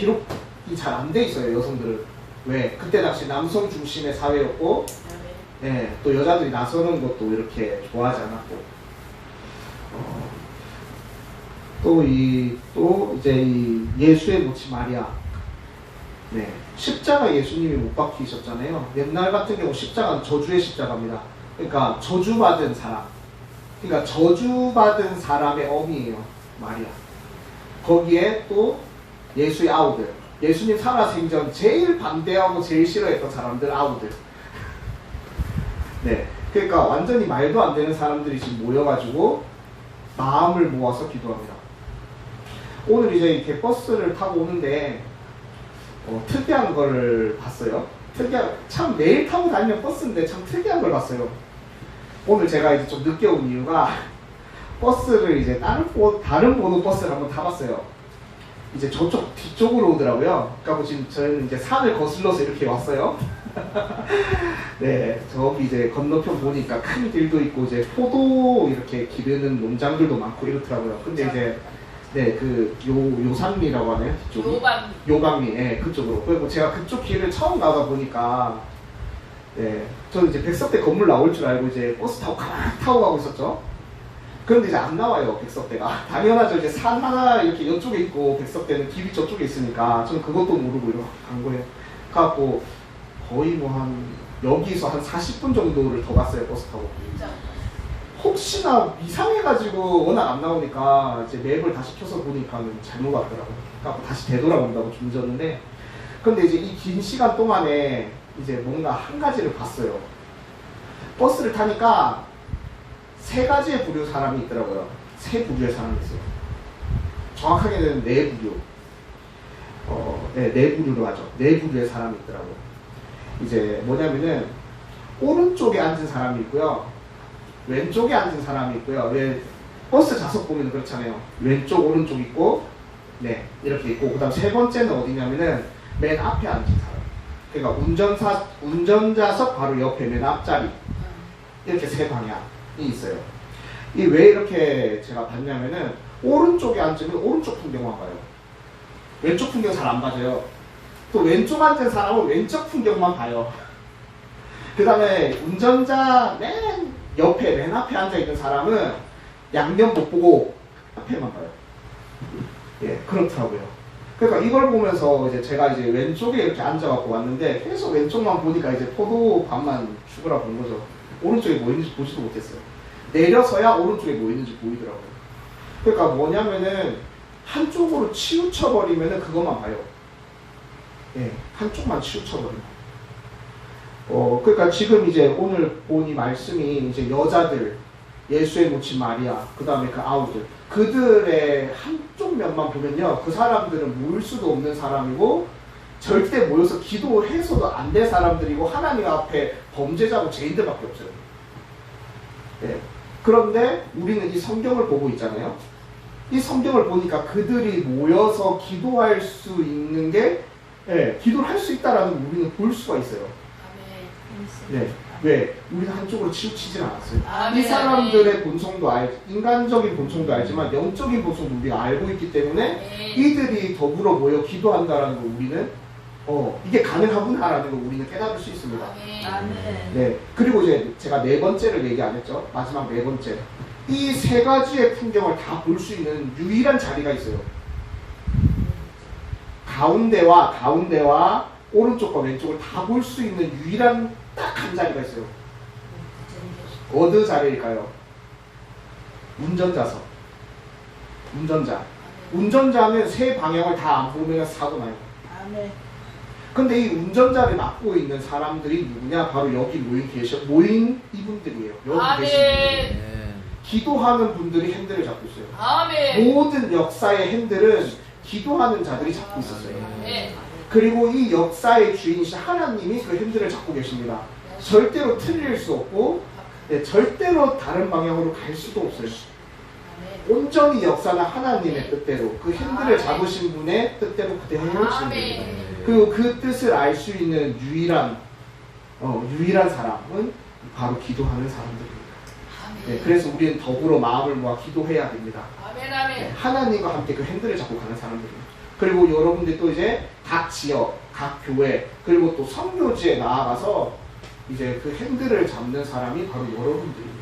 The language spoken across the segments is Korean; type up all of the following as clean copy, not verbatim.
기록이 잘 안 돼 있어요, 여성들은. 왜? 그때 당시 남성 중심의 사회였고, 예, 또 여자들이 나서는 것도 이렇게 좋아하지 않았고, 또 이제 이 예수의 모치 마리아, 네, 십자가 예수님이 못 박히셨잖아요. 옛날 같은 경우 십자가는 저주의 십자가입니다. 그러니까 저주받은 사람, 그러니까 저주받은 사람의 어미예요, 마리아. 거기에 또 예수의 아우들, 예수님 살아생전 제일 반대하고 제일 싫어했던 사람들 아우들. 네, 그러니까 완전히 말도 안 되는 사람들이 지금 모여가지고 마음을 모아서 기도합니다. 오늘 이제 이렇게 버스를 타고 오는데 특이한 거를 봤어요. 참 매일 타고 다니는 버스인데 참 특이한 걸 봤어요. 오늘 제가 이제 좀 늦게 온 이유가 버스를 이제 다른 번호 버스를 한번 타봤어요. 이제 저쪽 뒤쪽으로 오더라고요. 그러니까 지금 저희는 이제 산을 거슬러서 이렇게 왔어요. 네, 저기 이제 건너편 보니까 큰 길도 있고 이제 포도 이렇게 기르는 농장들도 많고 이렇더라고요. 근데 이제 네, 그 요산리라고 하네요. 뒤쪽이. 요방리. 예, 그쪽으로. 그리고 제가 그쪽 길을 처음 가다 보니까 네, 저는 이제 백석대 건물 나올 줄 알고 이제 버스 타고 가만 타고 가고 있었죠. 그런데 이제 안 나와요, 백석대가. 당연하죠. 이제 산 하나 이렇게 이쪽에 있고 백석대는 길이 저쪽에 있으니까 저는 그것도 모르고 이렇게 간 거예요. 그래갖고 거의 뭐 여기서 한 40분 정도를 더 갔어요, 버스 타고. 혹시나 이상해가지고 워낙 안 나오니까 이제 맵을 다시 켜서 보니까는 잘못 왔더라고요. 그래갖고 다시 되돌아온다고 주무졌는데, 근데 이제 이 긴 시간 동안에 이제 뭔가 한 가지를 봤어요. 버스를 타니까 세 가지의 부류 사람이 있더라고요. 세 부류의 사람이 있어요. 정확하게는 네 부류. 네 부류로 하죠. 네 부류의 사람이 있더라고요. 이제 뭐냐면은 오른쪽에 앉은 사람이 있고요. 왼쪽에 앉은 사람이 있고요. 왜 버스 좌석 보면 그렇잖아요. 왼쪽 오른쪽 있고, 네, 이렇게 있고, 그 다음 세 번째는 어디냐면은 맨 앞에 앉은 사람. 그러니까 운전자석 바로 옆에 맨 앞자리. 이렇게 세 방향이 있어요. 이 왜 이렇게 제가 봤냐면은 오른쪽에 앉으면 오른쪽 풍경만 봐요. 왼쪽 풍경 잘 안 봐져요. 또 왼쪽 앉은 사람은 왼쪽 풍경만 봐요. 그 다음에 운전자 맨 옆에 맨 앞에 앉아있는 사람은 양면 못 보고 앞에만 봐요. 예, 그렇더라고요. 그러니까 이걸 보면서 이제 제가 이제 왼쪽에 이렇게 앉아갖고 왔는데 계속 왼쪽만 보니까 이제 포도 밥만 죽으라 본 거죠. 오른쪽에 뭐 있는지 보지도 못했어요. 내려서야 오른쪽에 뭐 있는지 보이더라고요. 그러니까 뭐냐면은 한쪽으로 치우쳐버리면은 그것만 봐요. 예, 한쪽만 치우쳐버리면. 그러니까 지금 이제 오늘 본 이 말씀이 이제 여자들, 예수의 모친 마리아, 그 다음에 그 아우들, 그들의 한쪽 면만 보면요, 그 사람들은 모일 수도 없는 사람이고 절대 모여서 기도해서도 안 될 사람들이고 하나님 앞에 범죄자고 죄인들밖에 없어요. 네. 그런데 우리는 이 성경을 보고 있잖아요. 이 성경을 보니까 그들이 모여서 기도할 수 있는 게, 네, 기도를 할 수 있다라는 걸 우리는 볼 수가 있어요. 네. 왜? 우리는 한쪽으로 치우치진 않았어요. 이 사람들의 본성도 인간적인 본성도 알지만 영적인 본성도 우리가 알고 있기 때문에 이들이 더불어 모여 기도한다라는 걸 우리는 이게 가능하구나라는 걸 우리는 깨달을 수 있습니다. 네. 그리고 이제 제가 네 번째를 얘기 안 했죠. 마지막 네 번째. 이 세 가지의 풍경을 다 볼 수 있는 유일한 자리가 있어요. 가운데와 오른쪽과 왼쪽을 다 볼 수 있는 유일한 딱 한 자리가 있어요. 어느 자리일까요? 운전자석. 운전자는 세 방향을 다 안 보면 사고 나요. 근데 이 운전자를 맡고 있는 사람들이 누구냐? 바로 여기 모인 이분들이에요. 여기 계신 분들. 기도하는 분들이 핸들을 잡고 있어요. 모든 역사의 핸들은 기도하는 자들이 잡고 있었어요. 그리고 이 역사의 주인이신 하나님이 그 핸들을 잡고 계십니다. 절대로 틀릴 수 없고, 네, 절대로 다른 방향으로 갈 수도 없어요. 온전히 역사는 하나님의 뜻대로, 그 핸들을 잡으신 분의 뜻대로 그대로 해오시는 겁니다. 그리고 그 뜻을 알 수 있는 유일한 사람은 바로 기도하는 사람들입니다. 네, 그래서 우리는 더불어 마음을 모아 기도해야 됩니다. 네, 하나님과 함께 그 핸들을 잡고 가는 사람들입니다. 그리고 여러분들이 또 이제 각 지역, 각 교회, 그리고 또 선교지에 나아가서 이제 그 핸들을 잡는 사람이 바로 여러분들입니다.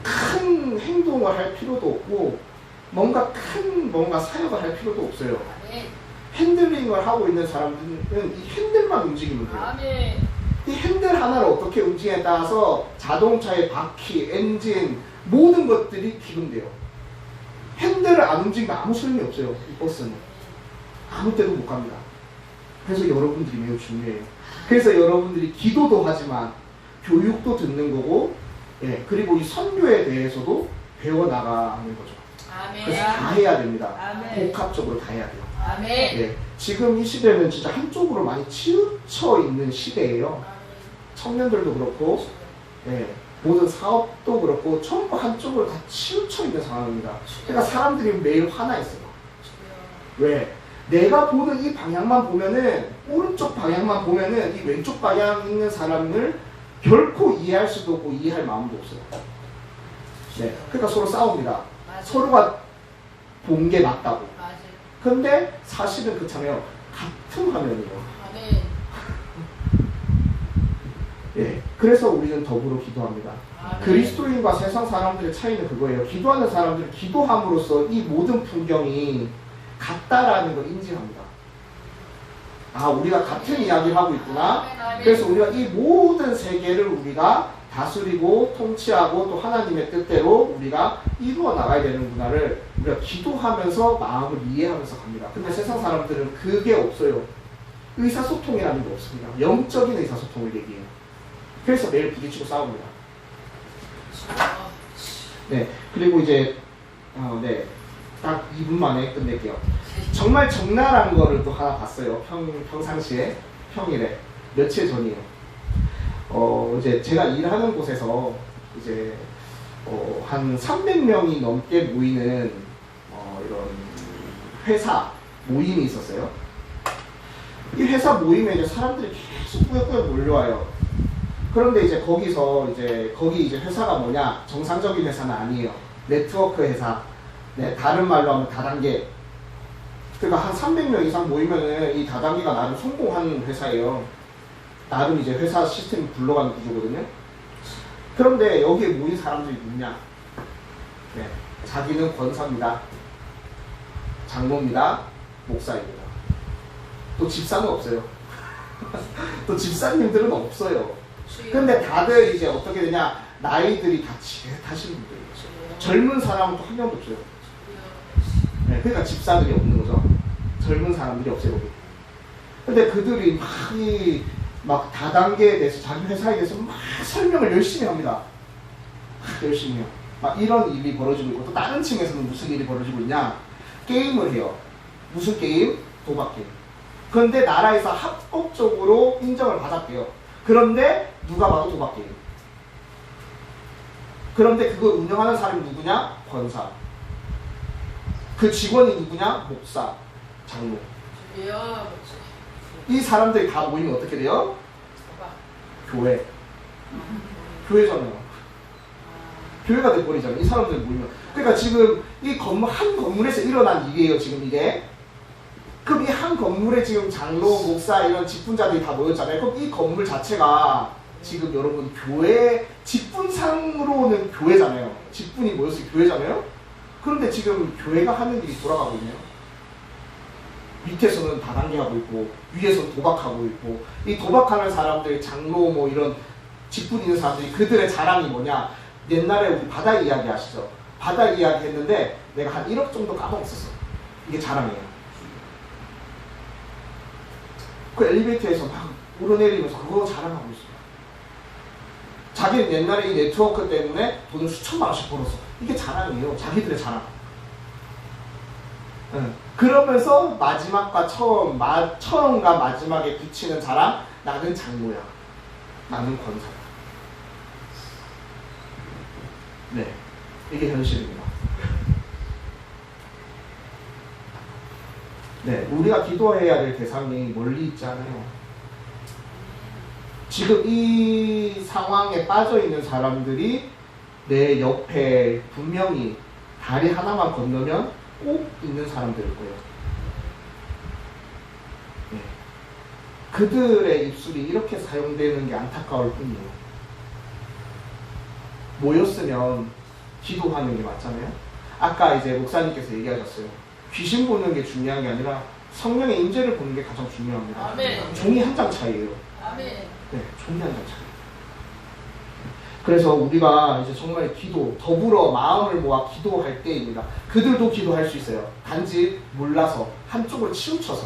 큰 행동을 할 필요도 없고 뭔가 사역을 할 필요도 없어요. 핸들링을 하고 있는 사람들은 이 핸들만 움직이면 돼요. 이 핸들 하나를 어떻게 움직이냐에 따라서 자동차의 바퀴, 엔진 모든 것들이 기능돼요. 핸들을 안 움직이면 아무 소용이 없어요. 이 버스는 아무 때도 못 갑니다. 그래서 여러분들이 매우 중요해요. 그래서 여러분들이 기도도 하지만 교육도 듣는 거고, 예, 그리고 이 선교에 대해서도 배워나가는 거죠. 그래서 다 해야 됩니다. 복합적으로 다 해야 돼요. 예, 지금 이 시대는 진짜 한쪽으로 많이 치우쳐 있는 시대예요. 청년들도 그렇고, 예, 모든 사업도 그렇고 전부 한쪽으로 다 치우쳐 있는 상황입니다. 그러니까 사람들이 매일 화나 있어요. 왜? 내가 보는 이 방향만 보면은, 오른쪽 방향만 보면은 이 왼쪽 방향 있는 사람을 결코 이해할 수도 없고 이해할 마음도 없어요. 네, 그러니까 서로 싸웁니다. 서로가 본 게 맞다고. 근데 사실은 그렇잖아요. 같은 화면이에요. 예, 그래서 우리는 더불어 기도합니다. 그리스도인과 세상 사람들의 차이는 그거예요. 기도하는 사람들은 기도함으로써 이 모든 풍경이 같다라는 걸 인지합니다. 아, 우리가 같은 이야기를 하고 있구나. 그래서 우리가 이 모든 세계를 우리가 다스리고 통치하고 또 하나님의 뜻대로 우리가 이루어 나가야 되는구나를 우리가 기도하면서 마음을 이해하면서 갑니다. 근데 세상 사람들은 그게 없어요. 의사소통이라는 게 없습니다. 영적인 의사소통을 얘기해요. 그래서 매일 부딪히고 싸웁니다. 네, 그리고 이제 네, 딱 2분 만에 끝낼게요. 정말 적나라한 거를 또 하나 봤어요. 평상시에 평일에 며칠 전이에요. 이제 제가 일하는 곳에서 이제 한 300명이 넘게 모이는 이런 회사 모임이 있었어요. 이 회사 모임에 이제 사람들이 계속 꾸역꾸역 몰려와요. 그런데 이제 거기 이제 회사가 뭐냐? 정상적인 회사는 아니에요. 네트워크 회사. 네, 다른 말로 하면 다단계. 그러니까 한 300명 이상 모이면은 이 다단계가 나름 성공한 회사예요. 나름 이제 회사 시스템이 굴러가는 구조거든요. 그런데 여기에 모인 사람들이 누구냐? 네, 자기는 권사입니다. 장로입니다. 목사입니다. 또 집사는 없어요. 또 집사님들은 없어요. 근데 다들 이제 어떻게 되냐? 나이들이 다 지긋하신 분들이에요. 젊은 사람은 또 한 명도 없어요. 네, 그러니까 집사들이 없는 거죠. 젊은 사람들이 없어요, 여기. 근데 그들이 막 다단계에 대해서, 자기 회사에 대해서 막 설명을 열심히 합니다. 열심히요. 막 이런 일이 벌어지고 있고, 또 다른 층에서는 무슨 일이 벌어지고 있냐? 게임을 해요. 무슨 게임? 도박 게임. 그런데 나라에서 합법적으로 인정을 받았대요. 그런데 누가 봐도 도박 게임. 그런데 그걸 운영하는 사람이 누구냐? 권사. 그 직원이 누구냐? 목사, 장로. 이 사람들이 다 모이면 어떻게 돼요? 교회. 교회잖아요. 교회가 돼버리잖아요. 이 사람들 모이면. 그러니까 지금 이 건물, 한 건물에서 일어난 일이에요, 지금 이게. 그럼 이 한 건물에 지금 장로, 목사, 이런 직분자들이 다 모였잖아요. 그럼 이 건물 자체가 지금 여러분 교회, 직분상으로는 교회잖아요. 직분이 모여서 교회잖아요. 그런데 지금 교회가 하는 일이 돌아가고 있네요. 밑에서는 다단계하고 있고 위에서는 도박하고 있고, 이 도박하는 사람들, 장로 뭐 이런 직분 있는 사람들이 그들의 자랑이 뭐냐? 옛날에 우리 바다 이야기 아시죠? 바다 이야기 했는데 내가 한 1억 정도 까먹었었어. 이게 자랑이에요. 그 엘리베이터에서 막 오르내리면서 그거 자랑하고 있어요. 자기는 옛날에 이 네트워크 때문에 돈을 수천만 원씩 벌었어. 이게 자랑이에요. 자기들의 자랑. 그러면서 마지막과 처음과 마지막에 붙이는 자랑, 나는 장로야. 나는 권사야. 네, 이게 현실입니다. 네, 우리가 기도해야 될 대상이 멀리 있지 않아요. 지금 이 상황에 빠져 있는 사람들이 내 옆에 분명히 다리 하나만 건너면 꼭 있는 사람들일 거예요. 예. 그들의 입술이 이렇게 사용되는 게 안타까울 뿐이에요. 모였으면 기도하는 게 맞잖아요. 아까 이제 목사님께서 얘기하셨어요. 귀신 보는 게 중요한 게 아니라 성령의 임재를 보는 게 가장 중요합니다. 아멘. 종이 한 장 차이예요. 아멘. 네, 종이 한 장 차이. 그래서 우리가 이제 정말 기도, 더불어 마음을 모아 기도할 때입니다. 그들도 기도할 수 있어요. 단지 몰라서 한쪽을 치우쳐서